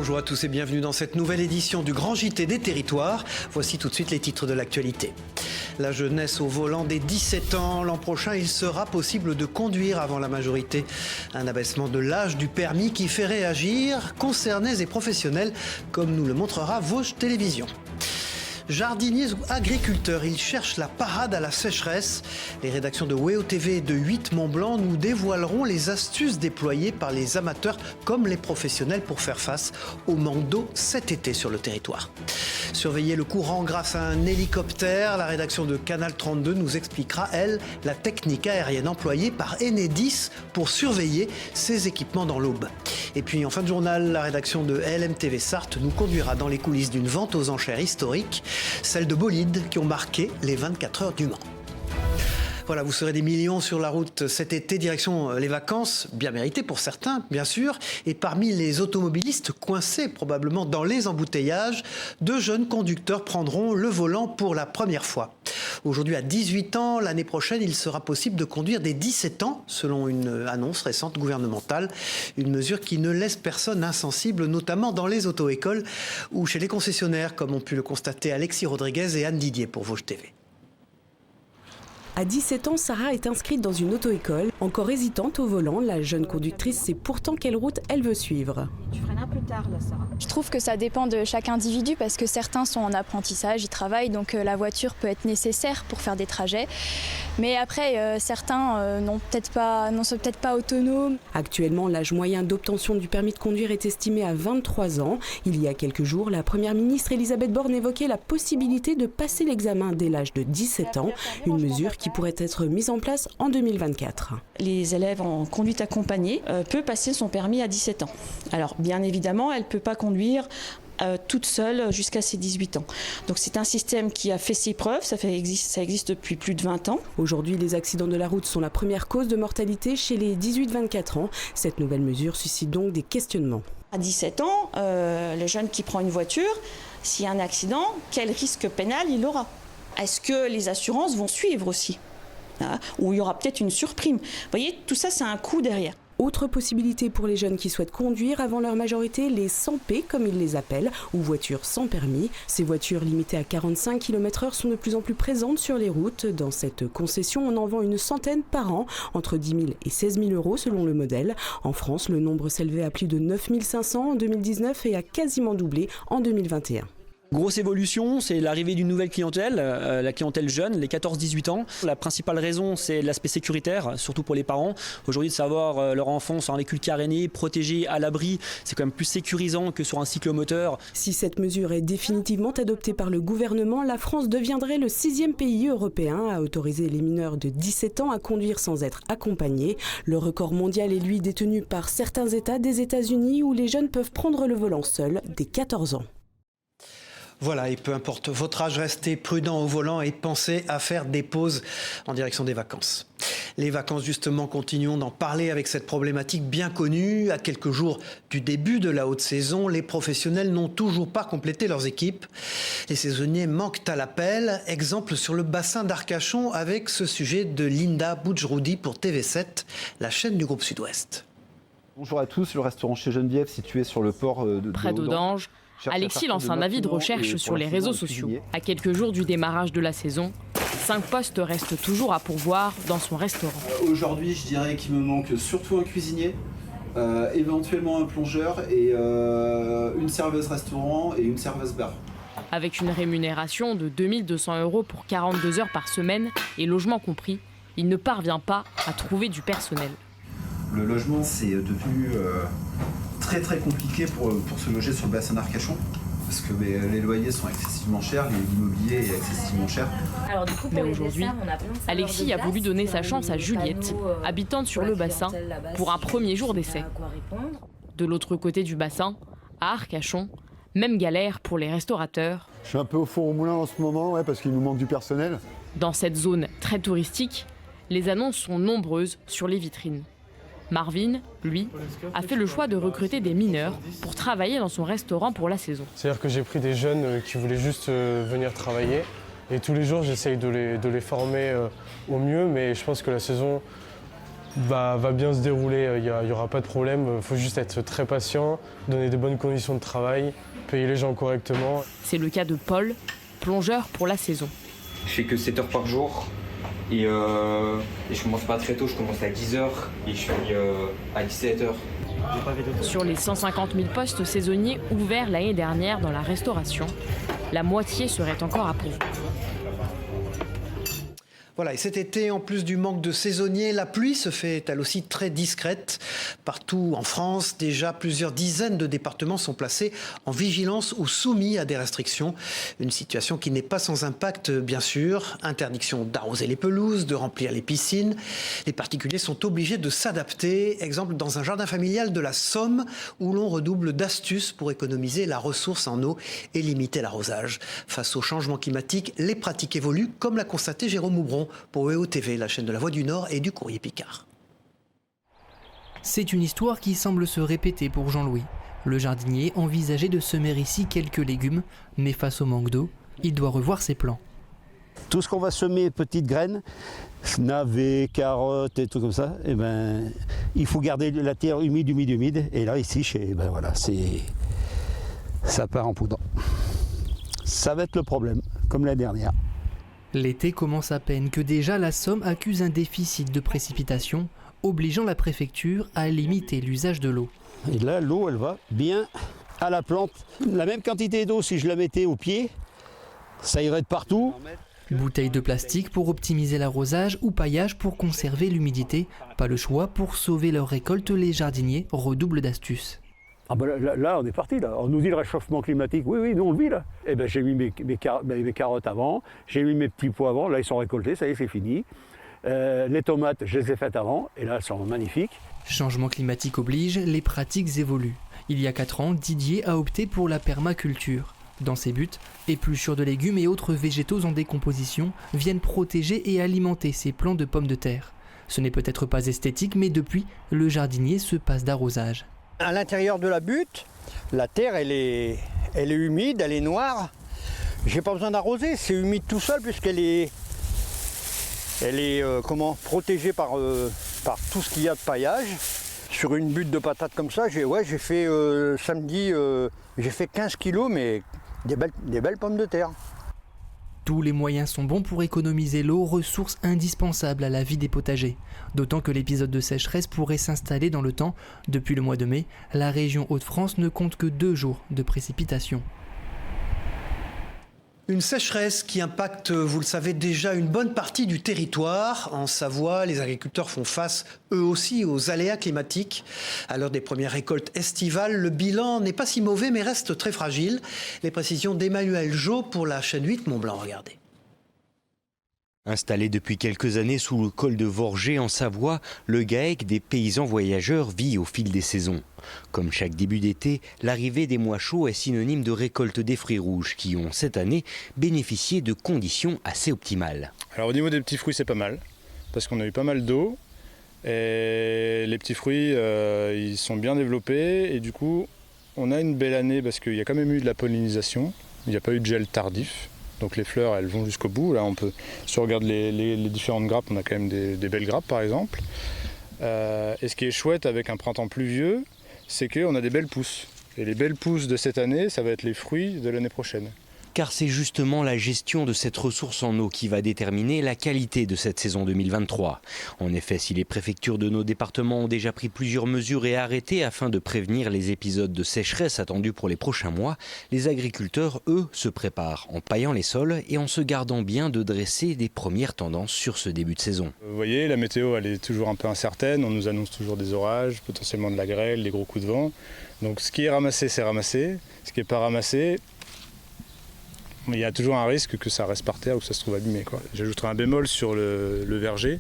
Bonjour à tous et bienvenue dans cette nouvelle édition du Grand JT des Territoires. Voici tout de suite les titres de l'actualité. La jeunesse au volant des 17 ans. L'an prochain, il sera possible de conduire avant la majorité. Un abaissement de l'âge du permis qui fait réagir concernés et professionnels, comme nous le montrera Vosges Télévisions. Jardiniers ou agriculteurs, ils cherchent la parade à la sécheresse. Les rédactions de WEO TV et de 8 Mont-Blanc nous dévoileront les astuces déployées par les amateurs comme les professionnels pour faire face au manque d'eau cet été sur le territoire. Surveiller le courant grâce à un hélicoptère, la rédaction de Canal 32 nous expliquera, elle, la technique aérienne employée par Enedis pour surveiller ses équipements dans l'Aube. Et puis en fin de journal, la rédaction de LMTV Sarthe nous conduira dans les coulisses d'une vente aux enchères historique, celle de bolides qui ont marqué les 24 heures du Mans. Voilà, vous serez des millions sur la route cet été, direction les vacances, bien méritées pour certains, bien sûr. Et parmi les automobilistes coincés probablement dans les embouteillages, 2 jeunes conducteurs prendront le volant pour la première fois. Aujourd'hui, à 18 ans, l'année prochaine, il sera possible de conduire dès 17 ans, selon une annonce récente gouvernementale. Une mesure qui ne laisse personne insensible, notamment dans les auto-écoles ou chez les concessionnaires, comme ont pu le constater Alexis Rodriguez et Anne Didier pour Vosges TV. À 17 ans, Sarah est inscrite dans une auto-école. Encore hésitante au volant, la jeune conductrice sait pourtant quelle route elle veut suivre. Tu freines un peu tard là, Sarah. Je trouve que ça dépend de chaque individu parce que certains sont en apprentissage, ils travaillent, donc la voiture peut être nécessaire pour faire des trajets. Mais après, certains n'ont sont peut-être pas autonomes. Actuellement, l'âge moyen d'obtention du permis de conduire est estimé à 23 ans. Il y a quelques jours, la première ministre Elisabeth Borne évoquait la possibilité de passer l'examen dès l'âge de 17 ans, une mesure qui pourrait être mise en place en 2024. Les élèves en conduite accompagnée peuvent passer son permis à 17 ans. Alors bien évidemment, elle ne peut pas conduire toute seule jusqu'à ses 18 ans. Donc c'est un système qui a fait ses preuves, ça existe depuis plus de 20 ans. Aujourd'hui, les accidents de la route sont la première cause de mortalité chez les 18-24 ans. Cette nouvelle mesure suscite donc des questionnements. À 17 ans, le jeune qui prend une voiture, s'il y a un accident, quel risque pénal il aura ? Est-ce que les assurances vont suivre aussi ? Ou il y aura peut-être une surprime. Vous voyez, tout ça, c'est un coût derrière. Autre possibilité pour les jeunes qui souhaitent conduire avant leur majorité, les 100P comme ils les appellent, ou voitures sans permis. Ces voitures limitées à 45 km/h sont de plus en plus présentes sur les routes. Dans cette concession, on en vend une centaine par an, entre 10 000 et 16 000 euros selon le modèle. En France, le nombre s'élevait à plus de 9 500 en 2019 et a quasiment doublé en 2021. Grosse évolution, c'est l'arrivée d'une nouvelle clientèle, la clientèle jeune, les 14-18 ans. La principale raison, c'est l'aspect sécuritaire, surtout pour les parents. Aujourd'hui, de savoir leur enfant sur un véhicule caréné, protégé, à l'abri, c'est quand même plus sécurisant que sur un cyclomoteur. Si cette mesure est définitivement adoptée par le gouvernement, la France deviendrait le 6e pays européen à autoriser les mineurs de 17 ans à conduire sans être accompagnés. Le record mondial est lui détenu par certains États des États-Unis où les jeunes peuvent prendre le volant seuls dès 14 ans. Voilà, et peu importe votre âge, restez prudent au volant et pensez à faire des pauses en direction des vacances. Les vacances, justement, continuons d'en parler avec cette problématique bien connue. À quelques jours du début de la haute saison, les professionnels n'ont toujours pas complété leurs équipes. Les saisonniers manquent à l'appel. Exemple sur le bassin d'Arcachon avec ce sujet de Linda Boudjroudi pour TV7, la chaîne du groupe Sud-Ouest. Bonjour à tous, le restaurant chez Geneviève situé sur le port de près d'Audange. Alexis lance un avis de recherche sur les réseaux sociaux. À quelques jours du démarrage de la saison, 5 postes restent toujours à pourvoir dans son restaurant. Aujourd'hui, je dirais qu'il me manque surtout un cuisinier, éventuellement un plongeur et une serveuse restaurant et une serveuse bar. Avec une rémunération de 2 200 € pour 42 heures par semaine et logement compris, il ne parvient pas à trouver du personnel. Le logement, c'est devenu très compliqué pour se loger sur le bassin d'Arcachon parce que les loyers sont excessivement chers, l'immobilier est excessivement cher. Alors, du coup, mais aujourd'hui, Alexis a voulu donner sa chance à Juliette, habitante sur le bassin, pour un premier jour d'essai. De l'autre côté du bassin, à Arcachon, même galère pour les restaurateurs. Je suis un peu au four au moulin en ce moment, parce qu'il nous manque du personnel. Dans cette zone très touristique, les annonces sont nombreuses sur les vitrines. Marvin, lui, a fait le choix de recruter des mineurs pour travailler dans son restaurant pour la saison. C'est-à-dire que j'ai pris des jeunes qui voulaient juste venir travailler et tous les jours j'essaye de les former au mieux, mais je pense que la saison va bien se dérouler, il n'y aura pas de problème. Il faut juste être très patient, donner de bonnes conditions de travail, payer les gens correctement. C'est le cas de Paul, plongeur pour la saison. Je fais que 7 heures par jour et je commence pas très tôt, je commence à 10 heures et je finis à 17 heures. Sur les 150 000 postes saisonniers ouverts l'année dernière dans la restauration, la moitié serait encore à pourvoir. Voilà, et cet été, en plus du manque de saisonniers, la pluie se fait elle aussi très discrète. Partout en France, déjà plusieurs dizaines de départements sont placés en vigilance ou soumis à des restrictions. Une situation qui n'est pas sans impact, bien sûr. Interdiction d'arroser les pelouses, de remplir les piscines. Les particuliers sont obligés de s'adapter. Exemple dans un jardin familial de la Somme, où l'on redouble d'astuces pour économiser la ressource en eau et limiter l'arrosage. Face au changement climatique, les pratiques évoluent, comme l'a constaté Jérôme Moubron pour EO TV, la chaîne de la Voix du Nord et du Courrier Picard. C'est une histoire qui semble se répéter pour Jean-Louis. Le jardinier envisageait de semer ici quelques légumes, mais face au manque d'eau, il doit revoir ses plans. Tout ce qu'on va semer, petites graines, navets, carottes et tout comme ça, il faut garder la terre humide. Et là, ici, ça part en poudre. Ça va être le problème, comme l'année dernière. L'été commence à peine que déjà la Somme accuse un déficit de précipitations, obligeant la préfecture à limiter l'usage de l'eau. Et là, l'eau, elle va bien à la plante. La même quantité d'eau, si je la mettais au pied, ça irait de partout. Bouteilles de plastique pour optimiser l'arrosage ou paillage pour conserver l'humidité. Pas le choix, pour sauver leur récolte, les jardiniers redoublent d'astuces. Ah ben là, on est parti, là. On nous dit le réchauffement climatique. Oui, nous on le vit, là. Eh ben, j'ai mis mes carottes avant, j'ai mis mes petits pois avant. Là, ils sont récoltés, ça y est, c'est fini. Les tomates, je les ai faites avant, et là, elles sont magnifiques. Changement climatique oblige, les pratiques évoluent. Il y a 4 ans, Didier a opté pour la permaculture. Dans ses buts, épluchures de légumes et autres végétaux en décomposition viennent protéger et alimenter ses plants de pommes de terre. Ce n'est peut-être pas esthétique, mais depuis, le jardinier se passe d'arrosage. À l'intérieur de la butte, la terre elle est humide, elle est noire. J'ai pas besoin d'arroser, c'est humide tout seul puisqu'elle est protégée par tout ce qu'il y a de paillage. Sur une butte de patates comme ça, j'ai fait samedi, j'ai fait 15 kilos, mais des belles pommes de terre. Tous les moyens sont bons pour économiser l'eau, ressource indispensable à la vie des potagers. D'autant que l'épisode de sécheresse pourrait s'installer dans le temps. Depuis le mois de mai, la région Hauts-de-France ne compte que 2 jours de précipitations. Une sécheresse qui impacte, vous le savez déjà, une bonne partie du territoire. En Savoie, les agriculteurs font face, eux aussi, aux aléas climatiques. À l'heure des premières récoltes estivales, le bilan n'est pas si mauvais, mais reste très fragile. Les précisions d'Emmanuel Jo pour la chaîne 8 Mont-Blanc. Regardez. Installé depuis quelques années sous le col de Vorgé en Savoie, le GAEC des paysans voyageurs vit au fil des saisons. Comme chaque début d'été, l'arrivée des mois chauds est synonyme de récolte des fruits rouges qui ont cette année bénéficié de conditions assez optimales. Alors au niveau des petits fruits, c'est pas mal parce qu'on a eu pas mal d'eau et les petits fruits ils sont bien développés et du coup on a une belle année parce qu'il y a quand même eu de la pollinisation, il n'y a pas eu de gel tardif. Donc les fleurs, elles vont jusqu'au bout. Là, si on regarde les différentes grappes, on a quand même des belles grappes, par exemple. Et ce qui est chouette avec un printemps pluvieux, c'est qu'on a des belles pousses. Et les belles pousses de cette année, ça va être les fruits de l'année prochaine. Car c'est justement la gestion de cette ressource en eau qui va déterminer la qualité de cette saison 2023. En effet, si les préfectures de nos départements ont déjà pris plusieurs mesures et arrêtés afin de prévenir les épisodes de sécheresse attendus pour les prochains mois, les agriculteurs, eux, se préparent en paillant les sols et en se gardant bien de dresser des premières tendances sur ce début de saison. Vous voyez, la météo, elle est toujours un peu incertaine. On nous annonce toujours des orages, potentiellement de la grêle, des gros coups de vent. Donc ce qui est ramassé, c'est ramassé. Ce qui n'est pas ramassé, il y a toujours un risque que ça reste par terre ou que ça se trouve abîmé. J'ajouterai un bémol sur le verger,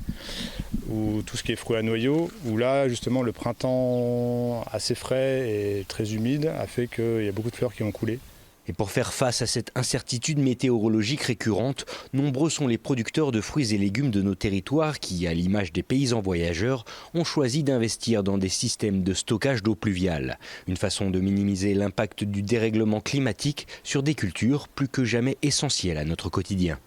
ou tout ce qui est fruits à noyaux, où là, justement, le printemps assez frais et très humide a fait qu'il y a beaucoup de fleurs qui ont coulé. Et pour faire face à cette incertitude météorologique récurrente, nombreux sont les producteurs de fruits et légumes de nos territoires qui, à l'image des paysans voyageurs, ont choisi d'investir dans des systèmes de stockage d'eau pluviale. Une façon de minimiser l'impact du dérèglement climatique sur des cultures plus que jamais essentielles à notre quotidien.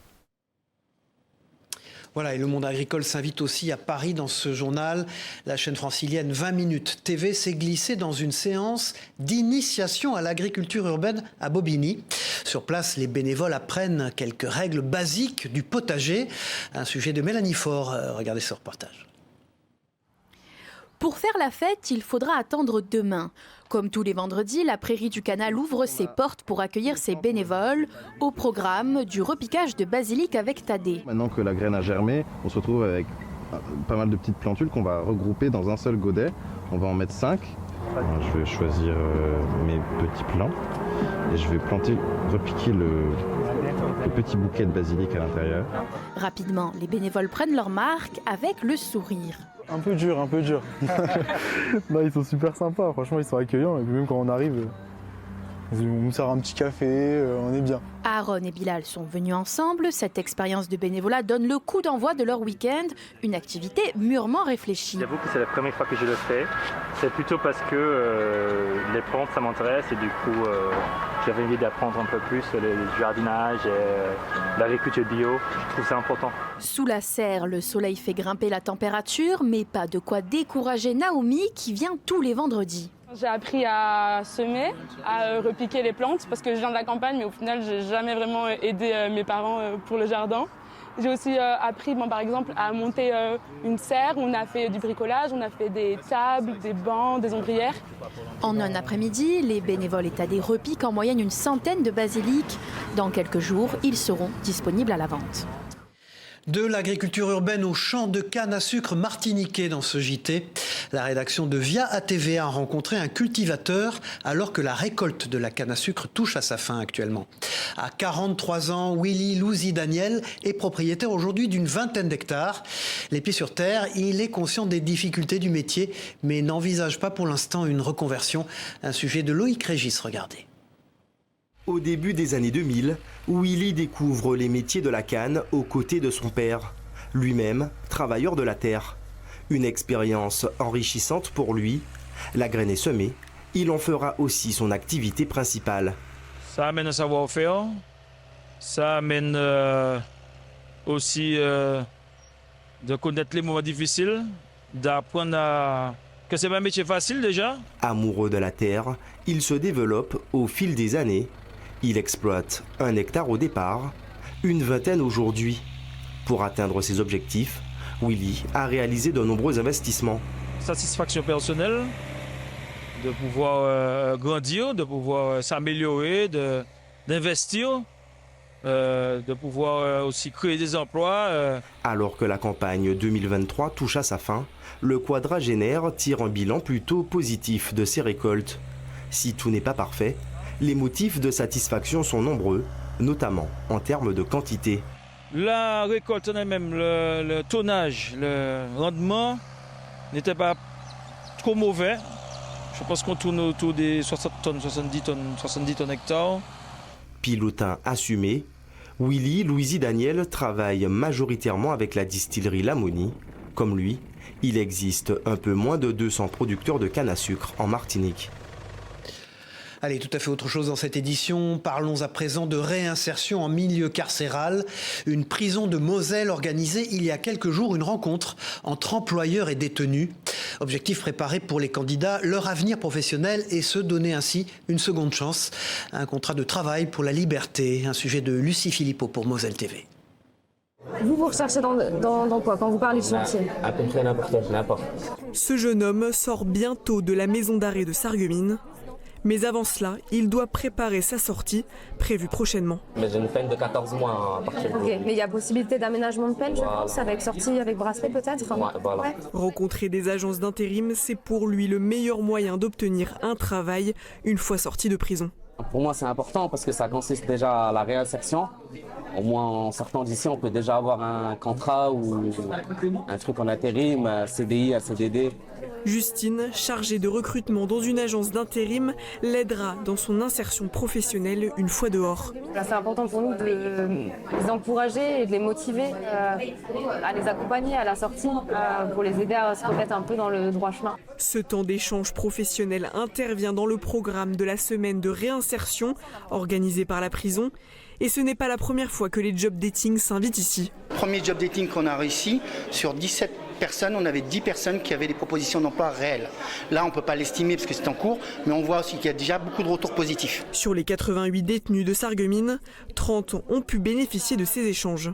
Voilà, et le monde agricole s'invite aussi à Paris dans ce journal. La chaîne francilienne 20 minutes TV s'est glissée dans une séance d'initiation à l'agriculture urbaine à Bobigny. Sur place, les bénévoles apprennent quelques règles basiques du potager. Un sujet de Mélanie Faure. Regardez ce reportage. Pour faire la fête, il faudra attendre demain. Comme tous les vendredis, la Prairie du Canal ouvre ses portes pour accueillir ses bénévoles. Au programme, du repiquage de basilic avec Thaddée. Maintenant que la graine a germé, on se retrouve avec pas mal de petites plantules qu'on va regrouper dans un seul godet. On va en mettre 5. Je vais choisir mes petits plants et je vais repiquer le petit bouquet de basilic à l'intérieur. Rapidement, les bénévoles prennent leur marque avec le sourire. Un peu dur. Bah, ils sont super sympas, franchement ils sont accueillants et puis même quand on arrive, on nous sert un petit café, on est bien. Aaron et Bilal sont venus ensemble. Cette expérience de bénévolat donne le coup d'envoi de leur week-end, une activité mûrement réfléchie. J'avoue que c'est la première fois que je le fais. C'est plutôt parce que les plantes ça m'intéresse et du coup j'avais envie d'apprendre un peu plus le jardinage et l'agriculture bio. Je trouve ça important. Sous la serre, le soleil fait grimper la température, mais pas de quoi décourager Naomi qui vient tous les vendredis. J'ai appris à semer, à repiquer les plantes parce que je viens de la campagne mais au final j'ai jamais vraiment aidé mes parents pour le jardin. J'ai aussi appris par exemple à monter une serre, on a fait du bricolage, on a fait des tables, des bancs, des ombrières. En un après-midi, les bénévoles et Thaddée repiquent en moyenne une centaine de basilic. Dans quelques jours, ils seront disponibles à la vente. De l'agriculture urbaine au champ de canne à sucre martiniquais dans ce JT. La rédaction de Via ATV a rencontré un cultivateur alors que la récolte de la canne à sucre touche à sa fin actuellement. À 43 ans, Willy Louzy Daniel est propriétaire aujourd'hui d'une vingtaine d'hectares. Les pieds sur terre, il est conscient des difficultés du métier, mais n'envisage pas pour l'instant une reconversion. Un sujet de Loïc Régis, regardez. Au début des années 2000, Willy découvre les métiers de la canne aux côtés de son père, lui-même travailleur de la terre. Une expérience enrichissante pour lui. La graine est semée, il en fera aussi son activité principale. Ça amène un savoir-faire, ça amène aussi de connaître les moments difficiles, d'apprendre que c'est pas un métier facile déjà. Amoureux de la terre, il se développe au fil des années. Il exploite 1 hectare au départ, une vingtaine aujourd'hui. Pour atteindre ses objectifs, Willy a réalisé de nombreux investissements. Satisfaction personnelle, de pouvoir grandir, de pouvoir s'améliorer, d'investir, de pouvoir aussi créer des emplois. Alors que la campagne 2023 touche à sa fin, le quadragénaire tire un bilan plutôt positif de ses récoltes. Si tout n'est pas parfait, les motifs de satisfaction sont nombreux, notamment en termes de quantité. La récolte en elle-même, le tonnage, le rendement n'était pas trop mauvais. Je pense qu'on tourne autour des 60 tonnes, 70 tonnes hectares. Pilotin assumé, Willy Louzy Daniel travaille majoritairement avec la distillerie Lamoni. Comme lui, il existe un peu moins de 200 producteurs de canne à sucre en Martinique. Allez, tout à fait autre chose dans cette édition. Parlons à présent de réinsertion en milieu carcéral. Une prison de Moselle organisait il y a quelques jours une rencontre entre employeurs et détenus. Objectif préparé pour les candidats, leur avenir professionnel et se donner ainsi une seconde chance. Un contrat de travail pour la liberté. Un sujet de Lucie Philippot pour Moselle TV. Vous recherchez dans quoi quand vous parlez de chantier? À peu près n'importe. Ce jeune homme sort bientôt de la maison d'arrêt de Sarreguemines. Mais avant cela, il doit préparer sa sortie, prévue prochainement. Mais j'ai une peine de 14 mois à partir de mais il y a possibilité d'aménagement de peine, je pense, avec sortie, avec bracelet peut-être. Voilà. Ouais. Rencontrer des agences d'intérim, c'est pour lui le meilleur moyen d'obtenir un travail une fois sorti de prison. Pour moi, c'est important parce que ça consiste déjà à la réinsertion. Au moins, en sortant d'ici, on peut déjà avoir un contrat ou un truc en intérim, un CDI, un CDD. Justine, chargée de recrutement dans une agence d'intérim, l'aidera dans son insertion professionnelle une fois dehors. C'est important pour nous de les encourager et de les motiver à les accompagner à la sortie pour les aider à se remettre un peu dans le droit chemin. Ce temps d'échange professionnel intervient dans le programme de la semaine de réinsertion organisée par la prison. Et ce n'est pas la première fois que les job dating s'invitent ici. premier job dating qu'on a réussi, sur 17 personnes, on avait 10 personnes qui avaient des propositions d'emploi réelles. Là, on ne peut pas l'estimer parce que c'est en cours, mais on voit aussi qu'il y a déjà beaucoup de retours positifs. Sur les 88 détenus de Sarreguemines, 30 ont pu bénéficier de ces échanges.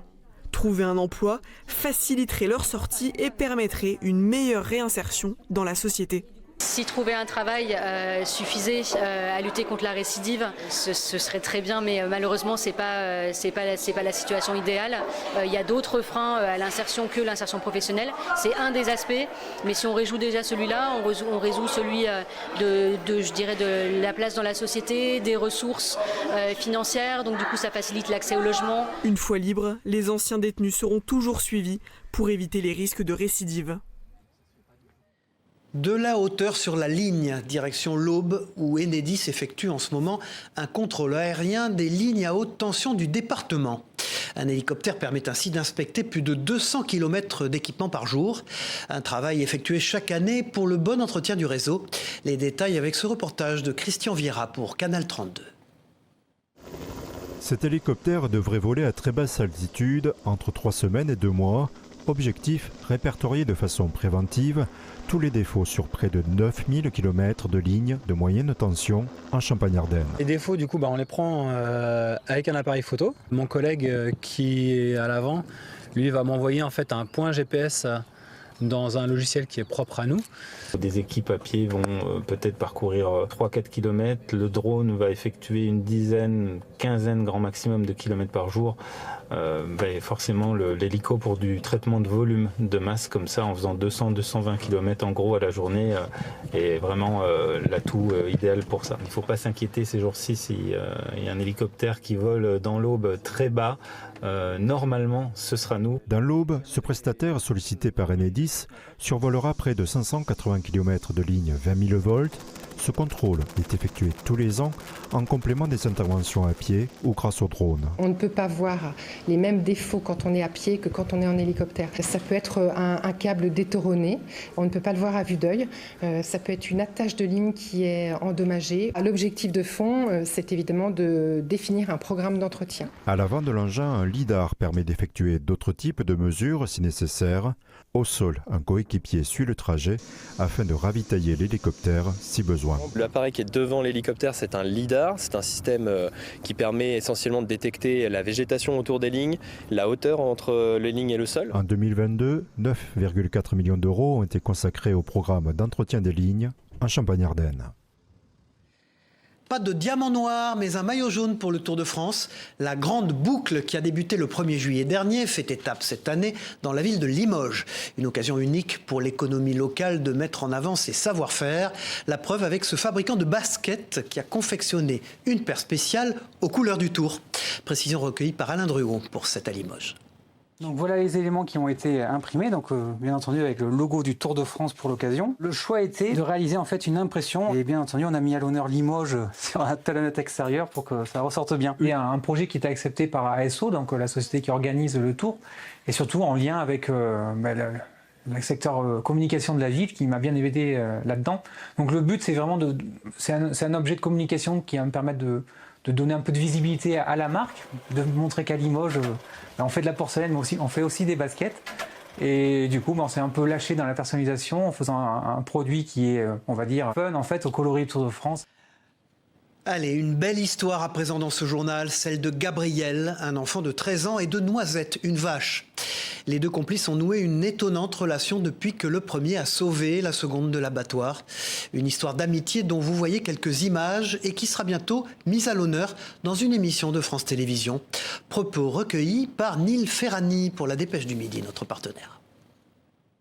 Trouver un emploi faciliterait leur sortie et permettrait une meilleure réinsertion dans la société. Si trouver un travail suffisait à lutter contre la récidive, ce serait très bien, mais malheureusement c'est pas la situation idéale. Il y a d'autres freins à l'insertion que l'insertion professionnelle. C'est un des aspects, mais si on résout déjà celui-là, on résout celui de la place dans la société, des ressources financières, donc du coup ça facilite l'accès au logement. Une fois libres, les anciens détenus seront toujours suivis pour éviter les risques de récidive. De la hauteur sur la ligne, direction l'Aube, où Enedis effectue en ce moment un contrôle aérien des lignes à haute tension du département. Un hélicoptère permet ainsi d'inspecter plus de 200 km d'équipement par jour. Un travail effectué chaque année pour le bon entretien du réseau. Les détails avec ce reportage de Christian Viera pour Canal 32. Cet hélicoptère devrait voler à très basse altitude entre 3 semaines et 2 mois. Objectif, répertorier de façon préventive tous les défauts sur près de 9000 km de lignes de moyenne tension en Champagne-Ardenne. Les défauts, du coup, on les prend avec un appareil photo. Mon collègue qui est à l'avant, lui, va m'envoyer en fait un point GPS dans un logiciel qui est propre à nous. Des équipes à pied vont peut-être parcourir 3-4 km. Le drone va effectuer une dizaine, quinzaine grand maximum de kilomètres par jour. Forcément, l'hélico pour du traitement de volume de masse comme ça, en faisant 200-220 km en gros à la journée, est vraiment l'atout idéal pour ça. Il ne faut pas s'inquiéter ces jours-ci s'il y a un hélicoptère qui vole dans l'Aube très bas. Normalement, ce sera nous. Dans l'Aube, ce prestataire sollicité par Enedis survolera près de 580 km de ligne 20 000 volts. Ce contrôle est effectué tous les ans en complément des interventions à pied ou grâce au drone. On ne peut pas voir les mêmes défauts quand on est à pied que quand on est en hélicoptère. Ça peut être un câble détourné, on ne peut pas le voir à vue d'œil. Ça peut être une attache de ligne qui est endommagée. L'objectif de fond, c'est évidemment de définir un programme d'entretien. À l'avant de l'engin, un lidar permet d'effectuer d'autres types de mesures si nécessaire. Au sol, un coéquipier suit le trajet afin de ravitailler l'hélicoptère si besoin. L'appareil qui est devant l'hélicoptère, c'est un lidar. C'est un système qui permet essentiellement de détecter la végétation autour des lignes, la hauteur entre les lignes et le sol. En 2022, 9,4 millions d'euros ont été consacrés au programme d'entretien des lignes en Champagne-Ardenne. Pas de diamant noir, mais un maillot jaune pour le Tour de France. La grande boucle qui a débuté le 1er juillet dernier fait étape cette année dans la ville de Limoges. Une occasion unique pour l'économie locale de mettre en avant ses savoir-faire. La preuve avec ce fabricant de baskets qui a confectionné une paire spéciale aux couleurs du Tour. Précision recueillie par Alain Druon pour cette à Limoges. Donc voilà les éléments qui ont été imprimés, donc bien entendu avec le logo du Tour de France pour l'occasion. Le choix était de réaliser en fait une impression et bien entendu on a mis à l'honneur Limoges sur la talonnette extérieure pour que ça ressorte bien. Il y a un projet qui était accepté par ASO, donc la société qui organise le Tour, et surtout en lien avec le secteur communication de la ville qui m'a bien aidé là-dedans. Donc le but c'est vraiment c'est un objet de communication qui va me permettre de donner un peu de visibilité à la marque, de montrer qu'à Limoges, on fait de la porcelaine, mais aussi, on fait aussi des baskets. Et du coup, on s'est un peu lâché dans la personnalisation en faisant un produit qui est, on va dire, fun en fait, au coloris Tour de France. Allez, une belle histoire à présent dans ce journal, celle de Gabriel, un enfant de 13 ans, et de Noisette, une vache. Les deux complices ont noué une étonnante relation depuis que le premier a sauvé la seconde de l'abattoir. Une histoire d'amitié dont vous voyez quelques images et qui sera bientôt mise à l'honneur dans une émission de France Télévisions. Propos recueillis par Neil Ferrani pour la Dépêche du Midi, notre partenaire.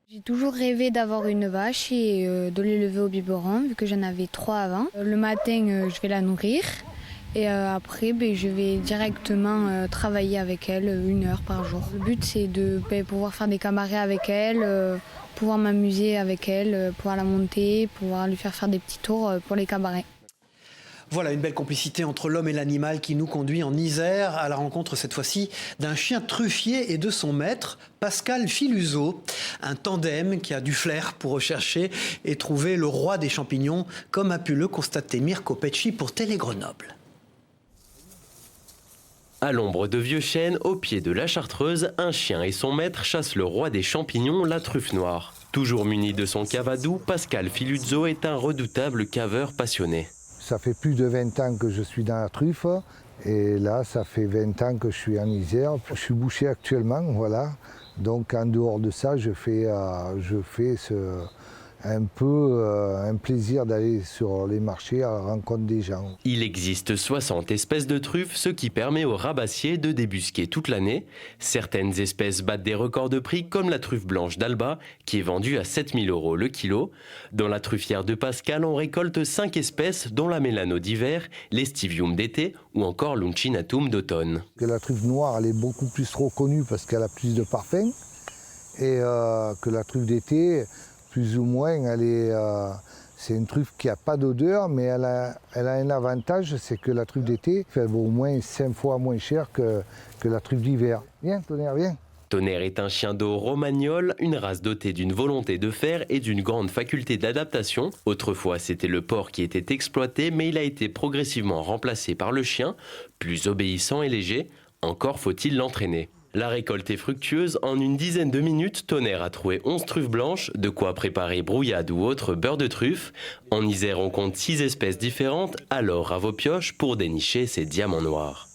J'ai toujours rêvé d'avoir une vache et de l'élever au biberon, vu que j'en avais 3 avant. Le matin, je vais la nourrir et après, je vais directement travailler avec elle 1 heure par jour. Le but, c'est de pouvoir faire des cabarets avec elle, pouvoir m'amuser avec elle, pouvoir la monter, pouvoir lui faire des petits tours pour les cabarets. Voilà une belle complicité entre l'homme et l'animal qui nous conduit en Isère à la rencontre cette fois-ci d'un chien truffier et de son maître, Pascal Filuso. Un tandem qui a du flair pour rechercher et trouver le roi des champignons, comme a pu le constater Mirko Pecci pour Télé Grenoble. À l'ombre de vieux chênes, au pied de la Chartreuse, un chien et son maître chassent le roi des champignons, la truffe noire. Toujours muni de son cavadou, Pascal Filuzzo est un redoutable caveur passionné. Ça fait plus de 20 ans que je suis dans la truffe et là ça fait 20 ans que je suis en Isère. Je suis boucher actuellement, voilà. Donc en dehors de ça, je fais un peu un plaisir d'aller sur les marchés à la rencontre des gens. Il existe 60 espèces de truffes, ce qui permet aux rabassiers de débusquer toute l'année. Certaines espèces battent des records de prix, comme la truffe blanche d'Alba, qui est vendue à 7 000 € le kilo. Dans la truffière de Pascal, on récolte 5 espèces, dont la mélano d'hiver, l'estivium d'été ou encore l'uncinatum d'automne. La truffe noire, elle est beaucoup plus reconnue parce qu'elle a plus de parfum et que la truffe d'été, plus ou moins, c'est une truffe qui n'a pas d'odeur, mais elle a un avantage, c'est que la truffe d'été, elle vaut au moins 5 fois moins cher que la truffe d'hiver. Viens, Tonnerre, viens. Tonnerre est un chien d'eau romagnol, une race dotée d'une volonté de faire et d'une grande faculté d'adaptation. Autrefois, c'était le porc qui était exploité, mais il a été progressivement remplacé par le chien, plus obéissant et léger. Encore faut-il l'entraîner. La récolte est fructueuse. En une dizaine de minutes, Tonnerre a trouvé 11 truffes blanches, de quoi préparer brouillade ou autre beurre de truffe. En Isère, on compte 6 espèces différentes, alors à vos pioches pour dénicher ces diamants noirs.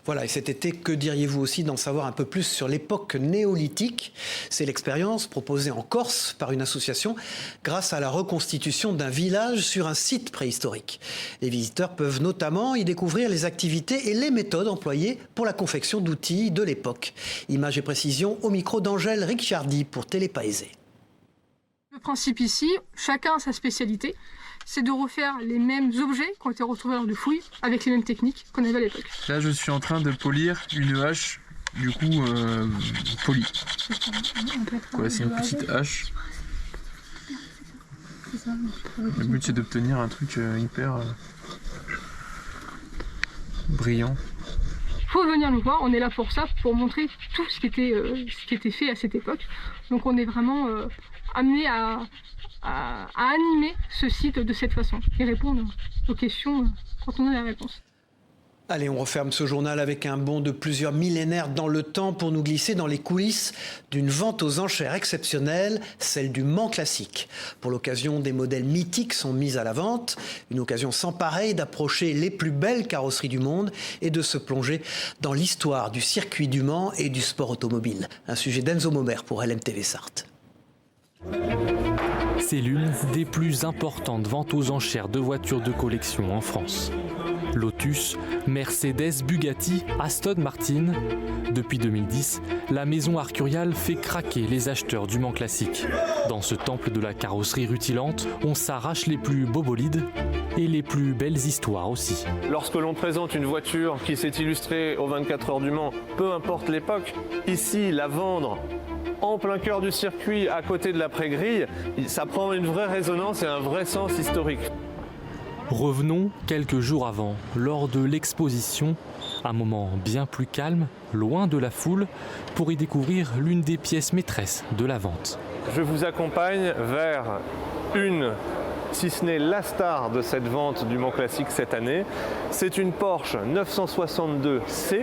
Voilà, et cet été, que diriez-vous aussi d'en savoir un peu plus sur l'époque néolithique? C'est l'expérience proposée en Corse par une association grâce à la reconstitution d'un village sur un site préhistorique. Les visiteurs peuvent notamment y découvrir les activités et les méthodes employées pour la confection d'outils de l'époque. Images et précisions au micro d'Angèle Ricciardi pour Télépaésé. Le principe ici, chacun a sa spécialité. C'est de refaire les mêmes objets qui ont été retrouvés lors de fouilles avec les mêmes techniques qu'on avait à l'époque. Là, je suis en train de polir une hache, du coup, polie. Voilà, c'est une petite hache. Le but, c'est d'obtenir un truc hyper brillant. Il faut venir nous voir, on est là pour ça, pour montrer tout ce qui était fait à cette époque. Donc on est vraiment amené à animer ce site de cette façon et répondre aux questions quand on a la réponse. Allez, on referme ce journal avec un bond de plusieurs millénaires dans le temps pour nous glisser dans les coulisses d'une vente aux enchères exceptionnelle, celle du Mans Classique. Pour l'occasion, des modèles mythiques sont mis à la vente, une occasion sans pareille d'approcher les plus belles carrosseries du monde et de se plonger dans l'histoire du circuit du Mans et du sport automobile. Un sujet d'Enzo Momer pour LMTV Sarthe. C'est l'une des plus importantes ventes aux enchères de voitures de collection en France. Lotus, Mercedes, Bugatti, Aston Martin. Depuis 2010, la maison Arcurial fait craquer les acheteurs du Mans Classique. Dans ce temple de la carrosserie rutilante, on s'arrache les plus beaux bolides et les plus belles histoires aussi. Lorsque l'on présente une voiture qui s'est illustrée aux 24 heures du Mans, peu importe l'époque, ici, la vendre en plein cœur du circuit, à côté de la pré-grille, ça prend une vraie résonance et un vrai sens historique. Revenons quelques jours avant, lors de l'exposition, un moment bien plus calme, loin de la foule, pour y découvrir l'une des pièces maîtresses de la vente. Je vous accompagne vers si ce n'est la star de cette vente du Mans Classique cette année. C'est une Porsche 962C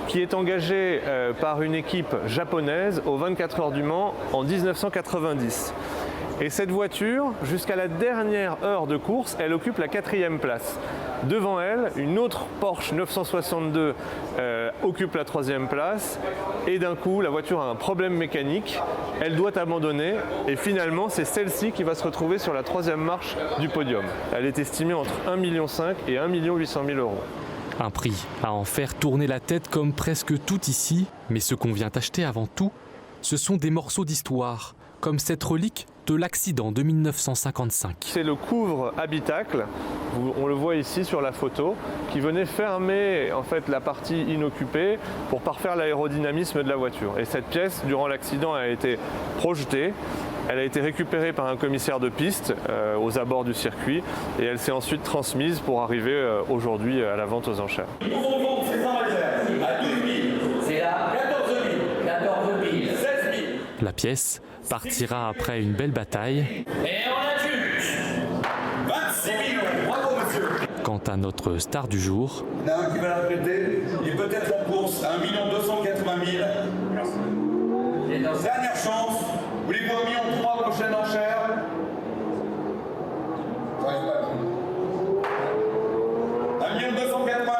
qui est engagée par une équipe japonaise aux 24 heures du Mans en 1990. Et cette voiture, jusqu'à la dernière heure de course, elle occupe la 4e place. Devant elle, une autre Porsche 962 occupe la 3e place. Et d'un coup, la voiture a un problème mécanique. Elle doit abandonner. Et finalement, c'est celle-ci qui va se retrouver sur la 3e marche du podium. Elle est estimée entre 1,5 million et 1 800 000 €. Un prix à en faire tourner la tête comme presque tout ici. Mais ce qu'on vient acheter avant tout, ce sont des morceaux d'histoire, comme cette relique de l'accident de 1955. C'est le couvre-habitacle, on le voit ici sur la photo, qui venait fermer en fait la partie inoccupée pour parfaire l'aérodynamisme de la voiture. Et cette pièce, durant l'accident, a été projetée. Elle a été récupérée par un commissaire de piste aux abords du circuit et elle s'est ensuite transmise pour arriver aujourd'hui à la vente aux enchères. Nous vendons ces enchères à 12 000, c'est là 14 000, 14 000, 16 000. La pièce partira après une belle bataille. Et on adjuge 26 millions, bravo monsieur. Quant à notre star du jour, il y en a un qui va la prêter, il est peut-être en course à 1 280 000. Dernière chance, voulez-vous 1,3 million prochaine enchère? 1 280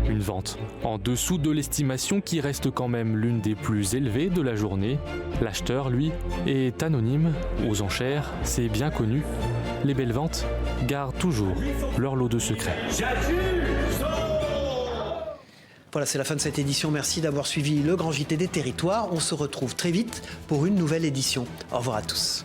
000. une vente en dessous de l'estimation qui reste quand même l'une des plus élevées de la journée. L'acheteur, lui, est anonyme. Aux enchères, c'est bien connu. Les belles ventes gardent toujours leur lot de secrets. Voilà, c'est la fin de cette édition. Merci d'avoir suivi le Grand JT des Territoires. On se retrouve très vite pour une nouvelle édition. Au revoir à tous.